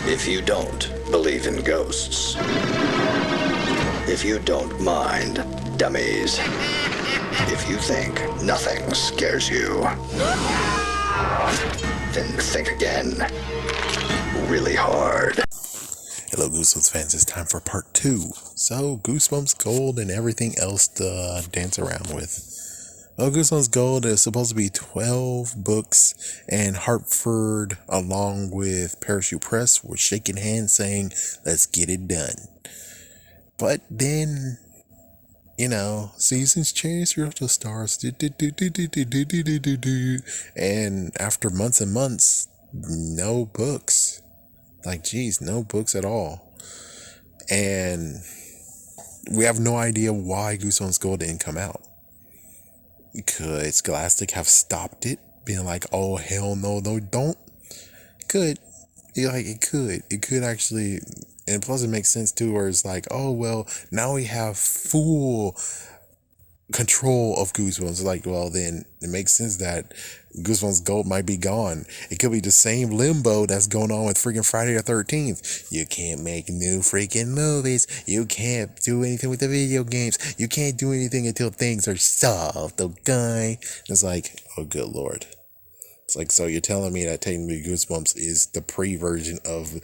If you don't believe in ghosts, if you don't mind dummies, if you think nothing scares you, then think again. Really hard. Hello, Goosebumps fans. It's time for part 2. So, Goosebumps Gold and everything else to dance around with. Well, Goosebumps Gold is supposed to be 12 books, and Hartford, along with Parachute Press, were shaking hands saying, let's get it done. But then, seasons change throughout the stars. And after months and months, no books. No books at all. And we have no idea why Goosebumps Gold didn't come out. Could Scholastic have stopped it? Being like, oh, hell no, don't? Could. It could. It could actually. And plus it makes sense too, where it's like, oh, well, now we have full control of Goosebumps. Then it makes sense that Goosebumps Gold might be gone. It could be the same limbo that's going on with freaking Friday the 13th. You can't make new freaking movies. You can't do anything with the video games. You can't do anything until things are solved, okay? It's like, oh, good Lord. It's like, so you're telling me that technically Goosebumps is the pre-version of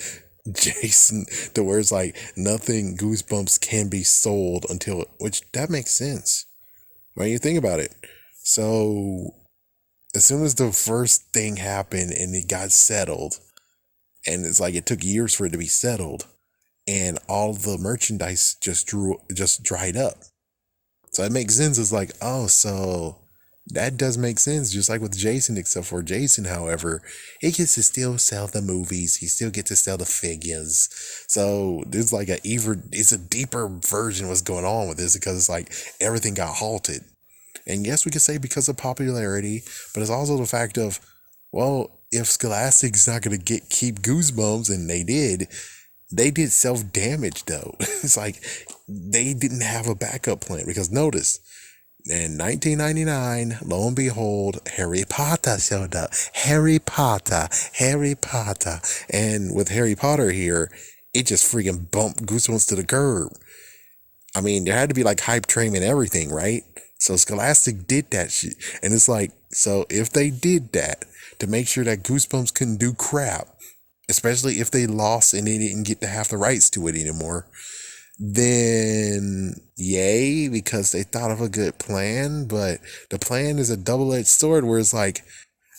Jason, to where it's like nothing Goosebumps can be sold until, which that makes sense when you think about it. So as soon as the first thing happened and it got settled, and it's like it took years for it to be settled, and all the merchandise just dried up. So it makes sense. It's like, oh, so that does make sense, just like with Jason, except for Jason, however, he gets to still sell the movies. He still gets to sell the figures. So there's like it's a deeper version of what's going on with this, because it's like everything got halted. And yes, we could say because of popularity, but it's also the fact of, well, if Scholastic's not going to keep Goosebumps, and they did self-damage though. It's like they didn't have a backup plan, because notice, in 1999, lo and behold, Harry Potter showed up. Harry Potter. And with Harry Potter here, it just freaking bumped Goosebumps to the curb. I mean, there had to be like hype train and everything, right? So Scholastic did that shit. And it's like, so if they did that to make sure that Goosebumps couldn't do crap, especially if they lost and they didn't get to have the rights to it anymore, then yay, because they thought of a good plan. But the plan is a double-edged sword, where it's like,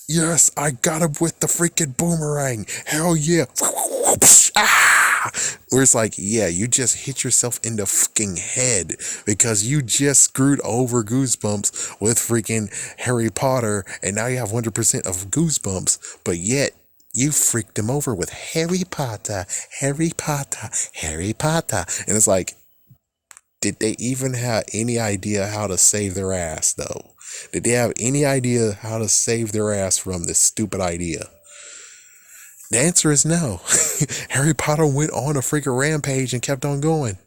yes, I got him with the freaking boomerang, hell yeah. Where it's like, yeah, you just hit yourself in the fucking head, because you just screwed over Goosebumps with freaking Harry Potter, and now you have 100% of Goosebumps, but yet you freaked them over with Harry Potter. And it's like, did they even have any idea how to save their ass, though? Did they have any idea how to save their ass from this stupid idea? The answer is no. Harry Potter went on a freaking rampage and kept on going.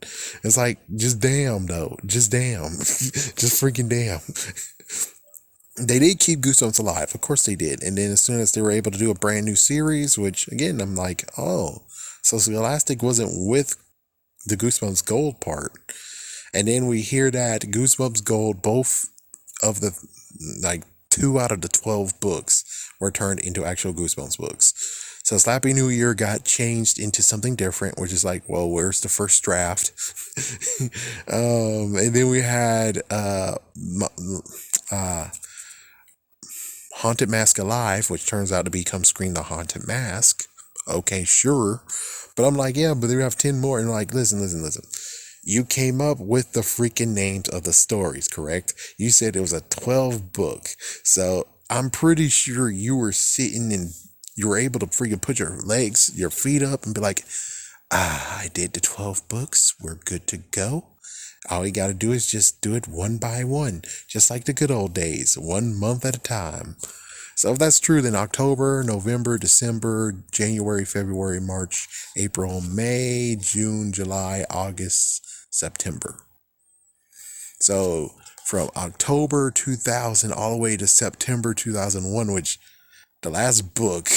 It's like, just damn, though. Just damn. Just freaking damn. They did keep Goosebumps alive. Of course they did. And then as soon as they were able to do a brand new series, which, again, I'm like, oh, so Scholastic wasn't with the Goosebumps Gold part. And then we hear that Goosebumps Gold, both of the, 2 out of the 12 books were turned into actual Goosebumps books. So Slappy New Year got changed into something different, which is like, well, where's the first draft? And then we had Haunted Mask Alive, which turns out to become Scream the Haunted Mask. Okay, sure. But I'm like, yeah, but we have 10 more. And like, listen. You came up with the freaking names of the stories, correct? You said it was a 12 book. So I'm pretty sure you were sitting and you were able to freaking put your feet up and be like, I did the 12 books. We're good to go. All you got to do is just do it one by one, just like the good old days, 1 month at a time. So if that's true, then October, November, December, January, February, March, April, May, June, July, August, September. So from October 2000 all the way to September 2001, which The last book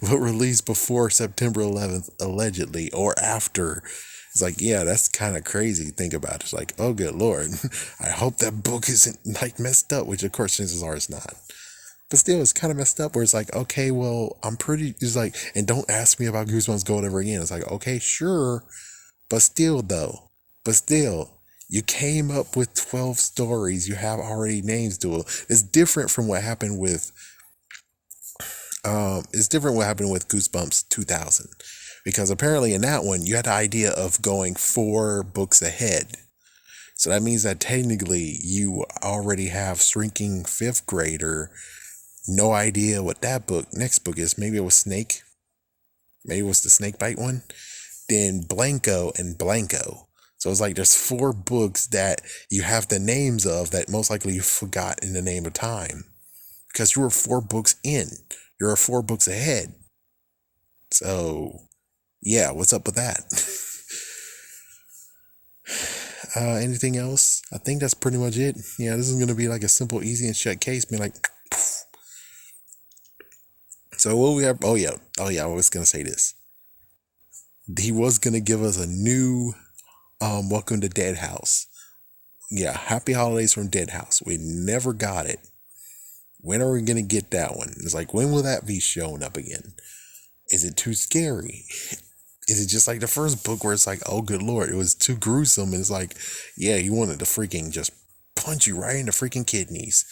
will release before September 11th, allegedly, or after. It's like, yeah, that's kind of crazy. Think about it. It's like, oh, good Lord. I hope that book isn't like messed up, which of course chances are it's not. But still, it's kind of messed up where it's like, okay, well, it's like, and don't ask me about Goosebumps Gold ever again. It's like, okay, sure. But still, though, you came up with 12 stories. You have already names to it. It's different from what happened with Goosebumps 2000, because apparently in that one you had the idea of going 4 books ahead. So that means that technically you already have Shrinking Fifth Grader, no idea what that next book is. Maybe it was Snake. Maybe it was the Snake Bite one. Then Blanco and Blanco. So it's like there's 4 books that you have the names of that most likely you forgot in the name of time. Because you were 4 books in. You're 4 books ahead. So, yeah, what's up with that? Anything else? I think that's pretty much it. Yeah, this is going to be like a simple, easy, and shut case. Being like, poof. So what we have? Oh yeah, I was going to say this. He was going to give us a new Welcome to Dead House. Yeah, Happy Holidays from Dead House. We never got it. When are we going to get that one? It's like, when will that be showing up again? Is it too scary? Is it just like the first book where it's like, oh, good Lord, it was too gruesome? And it's like, yeah, he wanted to freaking just punch you right in the freaking kidneys.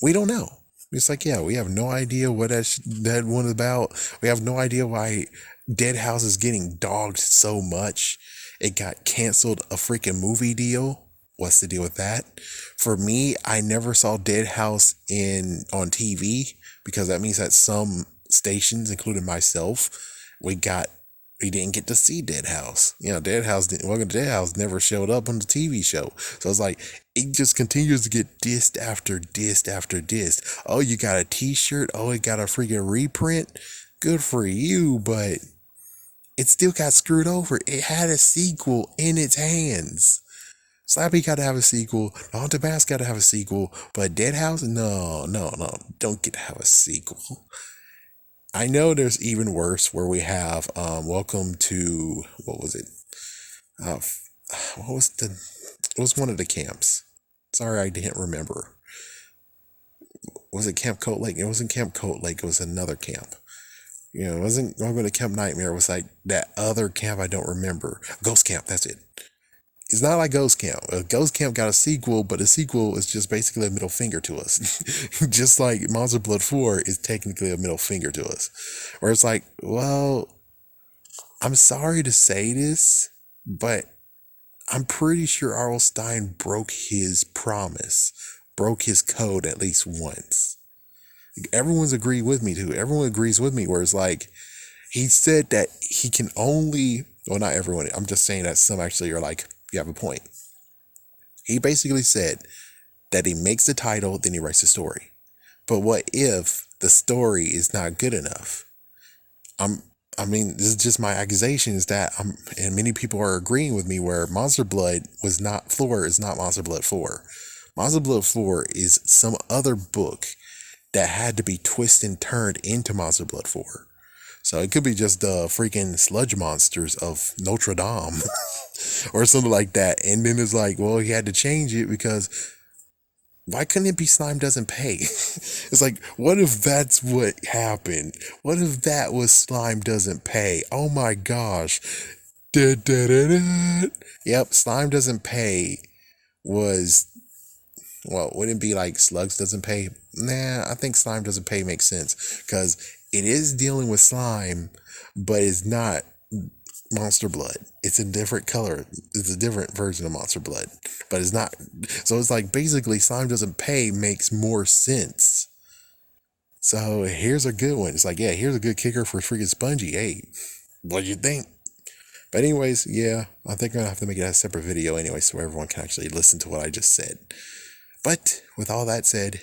We don't know. It's like, yeah, we have no idea what that one is about. We have no idea why Dead House is getting dogged so much. It got canceled a freaking movie deal. What's the deal with that? For me, I never saw Dead House on TV, because that means that some stations, including myself, we didn't get to see Dead House. Welcome to Dead House never showed up on the TV show. So it's like, it just continues to get dissed after dissed after dissed. Oh, you got a t-shirt? Oh, it got a freaking reprint? Good for you, but it still got screwed over. It had a sequel in its hands. Slappy got to have a sequel. The Haunted Mask got to have a sequel. But Dead House? No. Don't get to have a sequel. I know there's even worse, where we have Welcome to, what was it? It was one of the camps. Sorry, I didn't remember. Was it Camp Coat Lake? It wasn't Camp Coat Lake. It was another camp. It wasn't Welcome to Camp Nightmare. It was like that other camp I don't remember. Ghost Camp, that's it. It's not like Ghost Camp. Ghost Camp got a sequel, but the sequel is just basically a middle finger to us. Just like Monster Blood 4 is technically a middle finger to us. Where it's like, well, I'm sorry to say this, but I'm pretty sure R.L. Stine broke his promise, broke his code at least once. Everyone's agreed with me too. Everyone agrees with me, where it's like, he said that he can only, well, not everyone, I'm just saying that some actually are like, you have a point. He basically said that he makes the title, then he writes the story. But what if the story is not good enough? This is just my accusation, is that and many people are agreeing with me, where Monster Blood is not Monster Blood 4. Monster Blood 4 is some other book that had to be twisted and turned into Monster Blood 4. So it could be just the freaking sludge monsters of Notre Dame or something like that. And then it's like, well, he had to change it because why couldn't it be Slime Doesn't Pay? It's like, what if that's what happened? What if that was Slime Doesn't Pay? Oh my gosh. Yep, Slime Doesn't Pay was, well, wouldn't it be like Slugs Doesn't Pay? Nah, I think Slime Doesn't Pay makes sense, because it is dealing with slime, but it's not Monster Blood. It's a different color. It's a different version of Monster Blood, but it's not. So it's like, basically, Slime Doesn't Pay makes more sense. So here's a good one. It's like, yeah, here's a good kicker for freaking Spongy. Hey, what do you think? But anyways, yeah, I think I'm going to have to make it a separate video anyway, so everyone can actually listen to what I just said. But with all that said,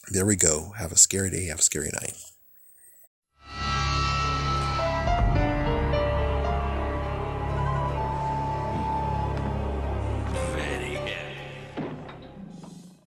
there we go. Have a scary day. Have a scary night.